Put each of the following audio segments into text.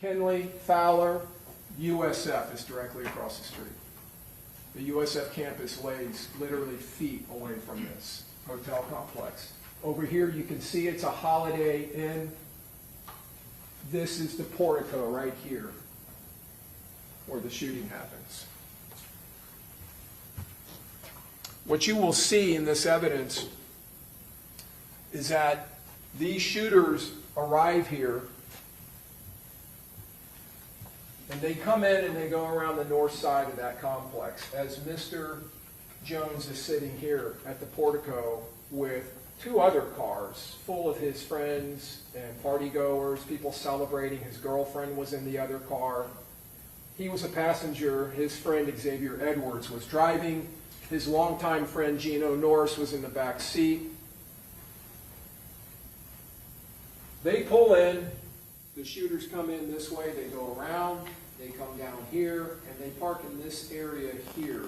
Henley, Fowler, USF is directly across the street. The USF campus lays literally feet away from this hotel complex. Over here you can see it's a Holiday Inn. This is the portico right here where the shooting happens. What you will see in this evidence is that these shooters arrive here and they come in and they go around the north side of that complex as Mr. Jones is sitting here at the portico with two other cars full of his friends and party-goers, people celebrating. His girlfriend was in the other car. He was a passenger. His friend Xavier Edwards was driving. His longtime friend Gino Norris was in the back seat. They pull in. The shooters come in this way. They go around. They come down here. And they park in this area here.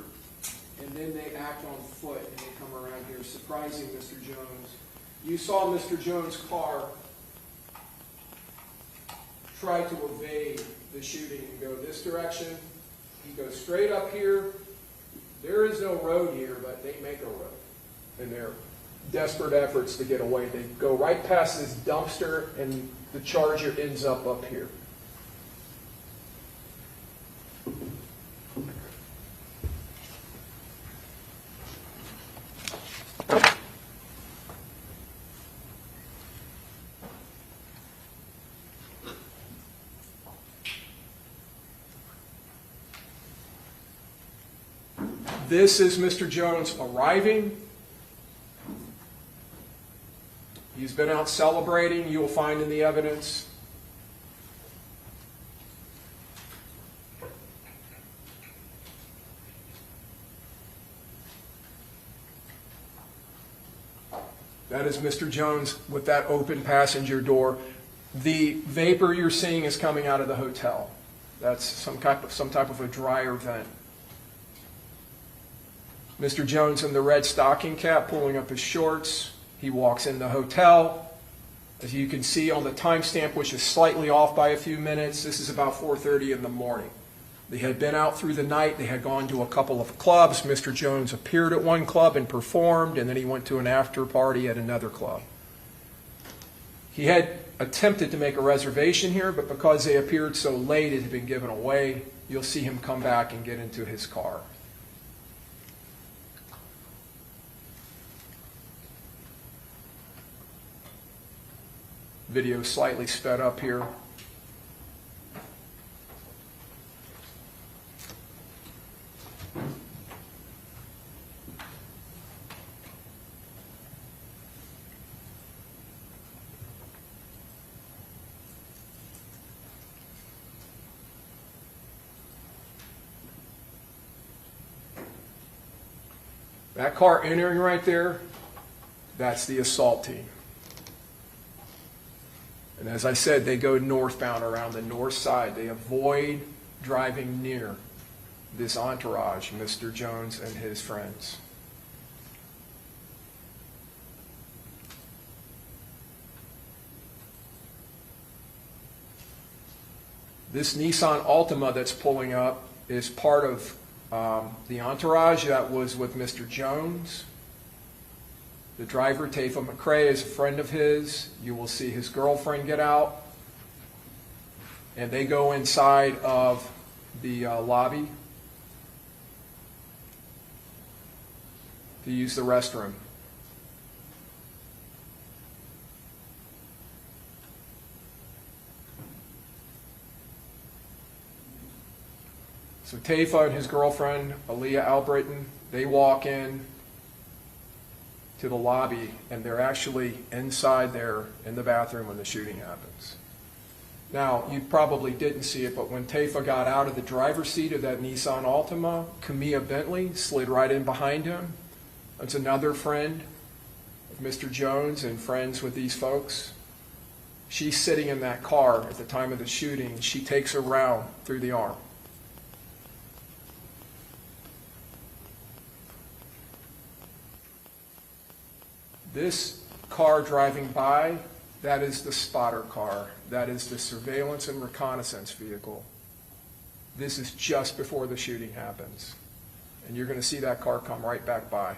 And then they act on foot and they come around here, surprising Mr. Jones. You saw Mr. Jones' car try to evade the shooting and go this direction. He goes straight up here. There is no road here, but they make a road in their desperate efforts to get away. They go right past this dumpster and the Charger ends up here. This is Mr. Jones arriving. He's been out celebrating, you will find in the evidence. That is Mr. Jones with that open passenger door. The vapor you're seeing is coming out of the hotel. That's some type of a dryer vent. Mr. Jones in the red stocking cap pulling up his shorts. He walks in the hotel. As you can see on the timestamp, which is slightly off by a few minutes, this is about 4:30 in the morning. They had been out through the night. They had gone to a couple of clubs. Mr. Jones appeared at one club and performed, and then he went to an after party at another club. He had attempted to make a reservation here, but because they appeared so late, it had been given away. You'll see him come back and get into his car. Video slightly sped up here. That car entering right there, that's the assault team. And as I said, they go northbound around the north side. They avoid driving near this entourage, Mr. Jones and his friends. This Nissan Altima that's pulling up is part of the entourage that was with Mr. Jones. The driver, Tafa McCrae, is a friend of his. You will see his girlfriend get out. And they go inside of the lobby to use the restroom. So Tafa and his girlfriend, Aaliyah Albritton, they walk in to the lobby, and they're actually inside there in the bathroom when the shooting happens. Now, you probably didn't see it, but when Tafa got out of the driver's seat of that Nissan Altima, Camilla Bentley slid right in behind him. That's another friend of Mr. Jones and friends with these folks. She's sitting in that car at the time of the shooting. She takes her round through the arm. This car driving by That is the spotter car. That is the surveillance and reconnaissance vehicle. This is just before the shooting happens. And you're going to see that car come right back by.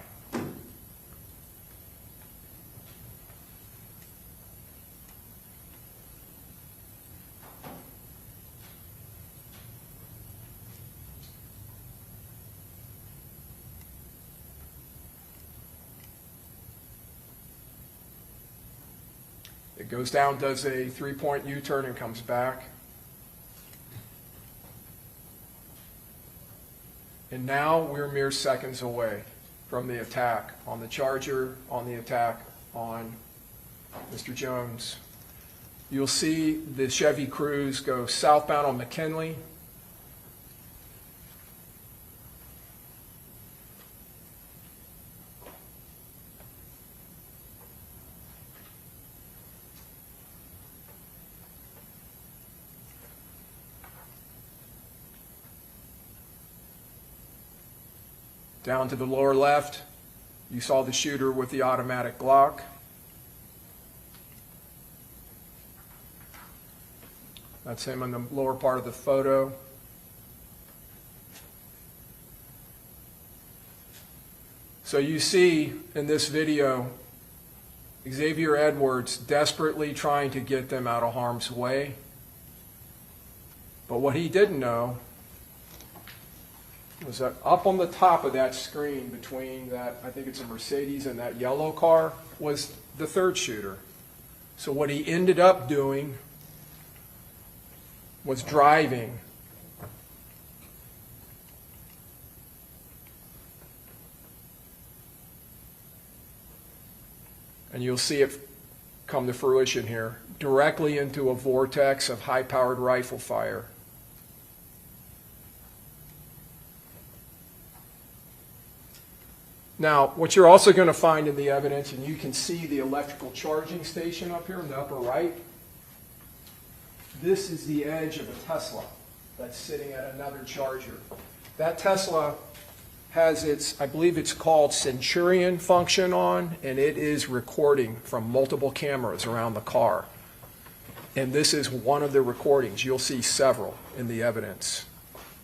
It goes down, does a 3-point U-turn, and comes back. And now we're mere seconds away from the attack on the Charger, on the attack on Mr. Jones. You'll see the Chevy Cruze go southbound on McKinley. Down to the lower left, you saw the shooter with the automatic Glock. That's him in the lower part of the photo. So you see in this video, Xavier Edwards desperately trying to get them out of harm's way. But what he didn't know was that up on the top of that screen between that, I think it's a Mercedes and that yellow car, was the third shooter. So what he ended up doing was driving and you'll see it come to fruition here, directly into a vortex of high-powered rifle fire. Now, what you're also going to find in the evidence, and you can see the electrical charging station up here in the upper right, this is the edge of a Tesla that's sitting at another Charger. That Tesla has its, I believe it's called Centurion function on, and it is recording from multiple cameras around the car. And this is one of the recordings. You'll see several in the evidence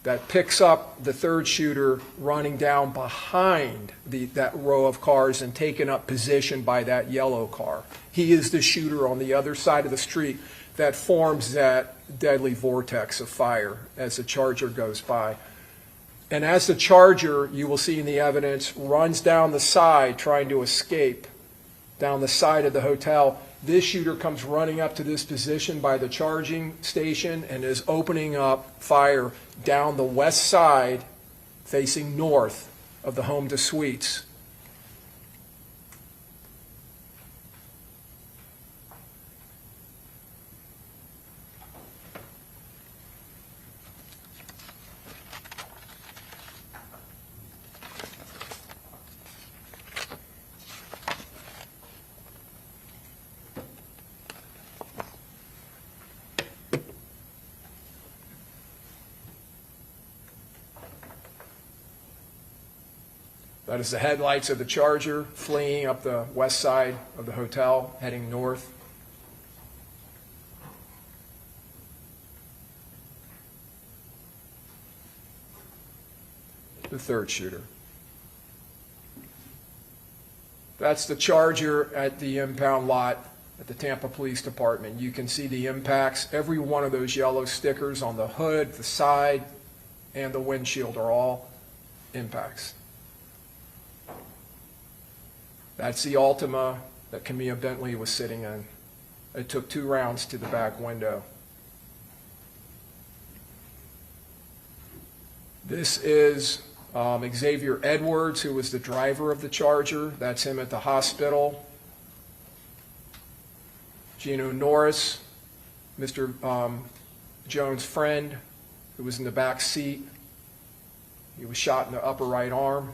that picks up the third shooter running down behind that row of cars and taking up position by that yellow car. He is the shooter on the other side of the street that forms that deadly vortex of fire as the Charger goes by. And as the Charger, you will see in the evidence, runs down the side trying to escape down the side of the hotel, this shooter comes running up to this position by the charging station and is opening up fire down the west side facing north of the Home to Suites. That is the headlights of the Charger fleeing up the west side of the hotel, heading north. The third shooter. That's the Charger at the impound lot at the Tampa Police Department. You can see the impacts. Every one of those yellow stickers on the hood, the side, and the windshield are all impacts. That's the Altima that Camilla Bentley was sitting in. It took 2 rounds to the back window. This is Xavier Edwards, who was the driver of the Charger. That's him at the hospital. Gino Norris, Mr. Jones' friend, who was in the back seat. He was shot in the upper right arm.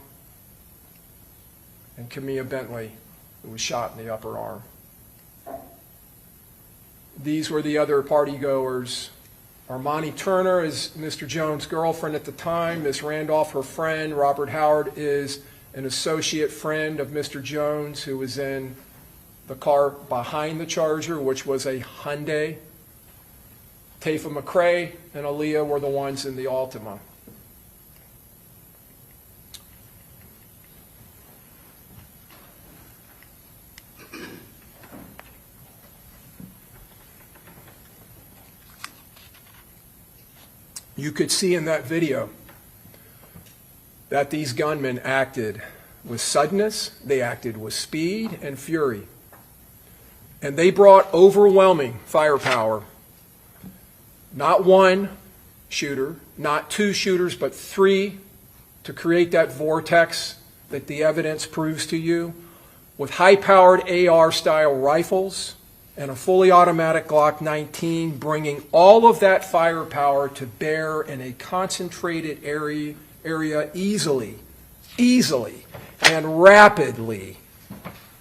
And Camilla Bentley, who was shot in the upper arm. These were the other partygoers. Armani Turner is Mr. Jones' girlfriend at the time. Miss Randolph, her friend. Robert Howard is an associate friend of Mr. Jones, who was in The car behind the Charger, which was a Hyundai, Tafa McRae and Aaliyah were the ones in the Altima. You could see in that video that these gunmen acted with suddenness, they acted with speed and fury, and they brought overwhelming firepower. Not one shooter, not two shooters, but three to create that vortex that the evidence proves to you, with high-powered AR-style rifles and a fully automatic Glock 19, bringing all of that firepower to bear in a concentrated area easily and rapidly,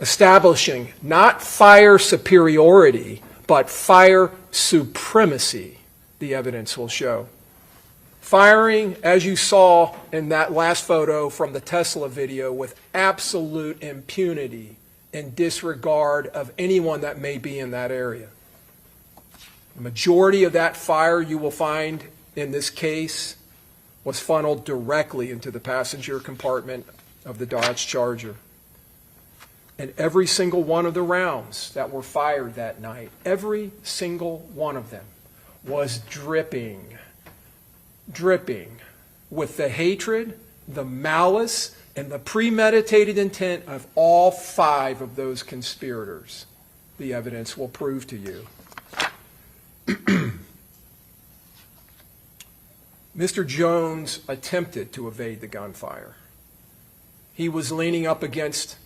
establishing not fire superiority, but fire supremacy, the evidence will show. Firing, as you saw in that last photo from the Tesla video, with absolute impunity and disregard of anyone that may be in that area. The majority of that fire you will find in this case was funneled directly into the passenger compartment of the Dodge Charger. And every single one of the rounds that were fired that night, every single one of them was dripping with the hatred, the malice, and the premeditated intent of all five of those conspirators. The evidence will prove to you. Mr. Jones attempted to evade the gunfire. He was leaning up against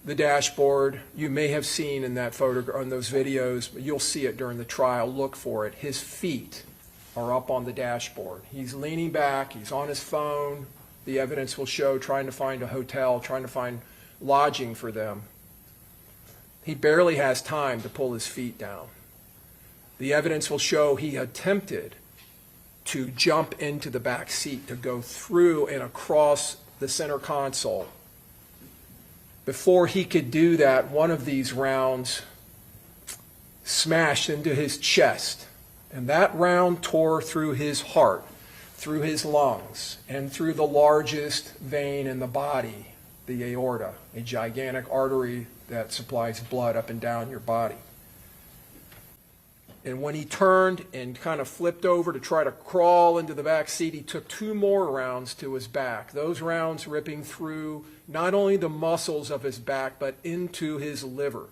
the dashboard. You may have seen in that photo, on those videos, but you'll see it during the trial. Look for it. His feet are up on the dashboard. He's leaning back. He's on his phone. The evidence will show trying to find a hotel, trying to find lodging for them. He barely has time to pull his feet down. The evidence will show he attempted to jump into the back seat, to go through and across the center console. Before he could do that, one of these rounds smashed into his chest, and that round tore through his heart, through his lungs, and through the largest vein in the body, the aorta, a gigantic artery that supplies blood up and down your body. And when he turned and kind of flipped over to try to crawl into the back seat, he took two more rounds to his back. Those rounds ripping through not only the muscles of his back, but into his liver.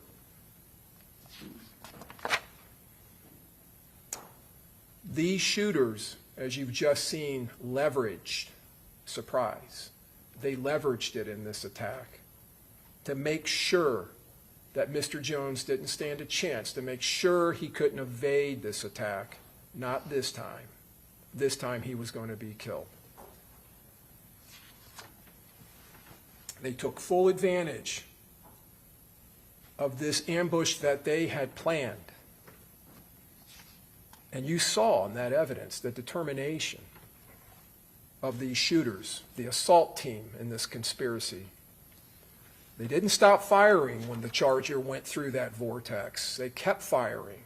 These shooters, as you've just seen, leveraged surprise. They leveraged it in this attack to make sure that Mr. Jones didn't stand a chance, to make sure he couldn't evade this attack. Not this time. This time he was going to be killed. They took full advantage of this ambush that they had planned. And you saw in that evidence the determination of these shooters, the assault team in this conspiracy. They didn't stop firing when the Charger went through that vortex. They kept firing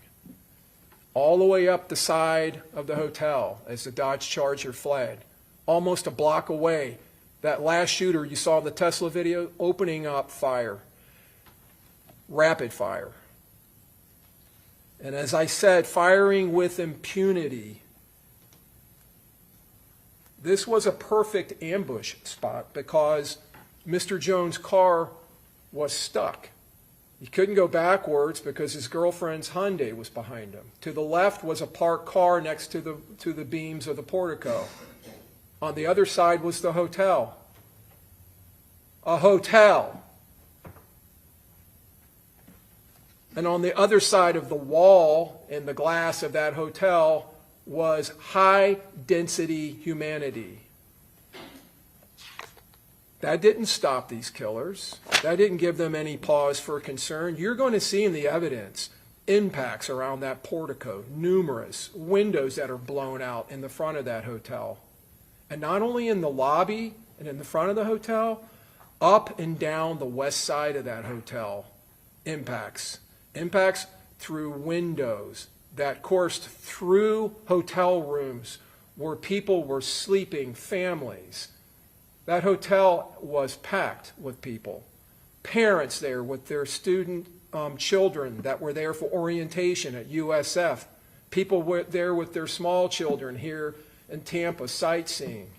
all the way up the side of the hotel as the Dodge Charger fled, almost a block away. That last shooter you saw in the Tesla video, opening up fire, rapid fire. And as I said, firing with impunity. This was a perfect ambush spot because Mr. Jones' car was stuck. He couldn't go backwards because his girlfriend's Hyundai was behind him. To the left was a parked car next to the beams of the portico. On the other side was the hotel. A hotel. And on the other side of the wall in the glass of that hotel was high-density humanity. That didn't stop these killers. That didn't give them any pause for concern. You're going to see in the evidence impacts around that portico, numerous windows that are blown out in the front of that hotel. And not only in the lobby and in the front of the hotel, up and down the west side of that hotel, impacts. Impacts through windows that coursed through hotel rooms where people were sleeping, families. That hotel was packed with people. Parents there with their student children that were there for orientation at USF. People were there with their small children here in Tampa sightseeing.